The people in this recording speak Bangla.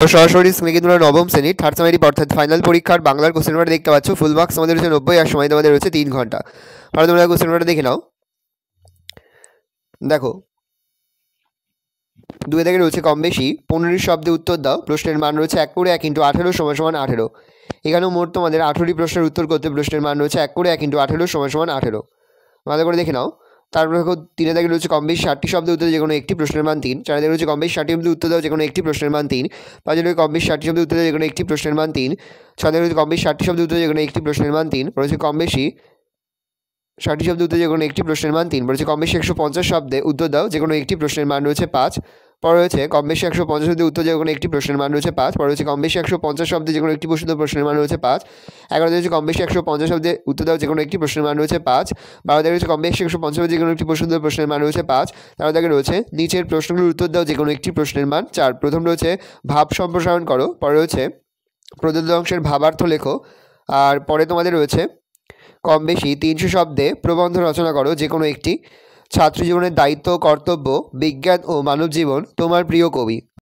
তো সরাসরি স্ক্রিনে কিন্তু তোমরা নবম শ্রেণীর থার্ড সেমিস্টার অর্থাৎ ফাইনাল পরীক্ষার বাংলার কোশ্চেন পেপার দেখতে পাচ্ছ। ফুল মার্কস আমাদের রয়েছে 90 আর সময় তোমাদের রয়েছে 3 ঘন্টা। তাহলে তোমরা কোশ্চেন পেপারটা দেখে নাও। দেখো, 2 থেকে রয়েছে কম বেশি 15 শব্দে উত্তর দাও। প্রশ্নের মান রয়েছে 1 করে 1 × 18 = 18। এখানেও মোট তোমাদের 18টি প্রশ্নের উত্তর করতে প্রশ্নের মান রয়েছে 1 করে 1 × 18 = 18। ভালো করে দেখে নাও। তারপর দেখো 3 থেকে রয়েছে কম বেশি 60টি শব্দের উত্তর যে কোনো একটি প্রশ্নের মান 3। 4 থেকে রয়েছে কম বেশি 60টি শব্দের উত্তর দাও যে কোনো একটি প্রশ্নের মান 3। 5 থেকে কম বেশি 60টি শব্দের উত্তর দাও যে কোনো একটি প্রশ্নের মান 3। 6 থেকে রয়েছে কম বেশি 60টি শব্দের উত্তর যে কোনো একটি প্রশ্নের মান 3। রয়েছে কম বেশি 60টি শব্দের উত্তর যে কোনো একটি প্রশ্নের মান 3। বলেছে কম বেশি 150 শব্দে উত্তর দাও যে কোনো একটি প্রশ্নের মান রয়েছে 5। পরে রয়েছে কম বেশি 150 শব্দের উত্তর যে কোনো একটি প্রশ্নের মান রয়েছে 5। পরে রয়েছে কম বেশি 150 শব্দে যে কোনো একটি প্রশ্নের মান রয়েছে 5। 11 রয়েছে কম বেশি 150 শব্দে উত্তর দাও যে কোনো একটি প্রশ্নের মান রয়েছে 5। 12 থেকে রয়েছে কম বেশি 150 শব্দে যে কোনো একটি প্রশ্নের মান রয়েছে 5। 13 থেকে রয়েছে নিচের প্রশ্নগুলোর উত্তর দাও যে কোনো একটি প্রশ্নের মান 4। প্রথম রয়েছে ভাব সম্প্রসারণ করো। পরে রয়েছে প্রদত্ত অংশের ভাবার্থ লেখো। আর পরে তোমাদের রয়েছে কম বেশি 300 শব্দে প্রবন্ধ রচনা করো যে কোনো একটি। ছাত্র জীবনের দায়িত্ব ও কর্তব্য, বিজ্ঞান ও মানব জীবন, তোমার প্রিয় কবি।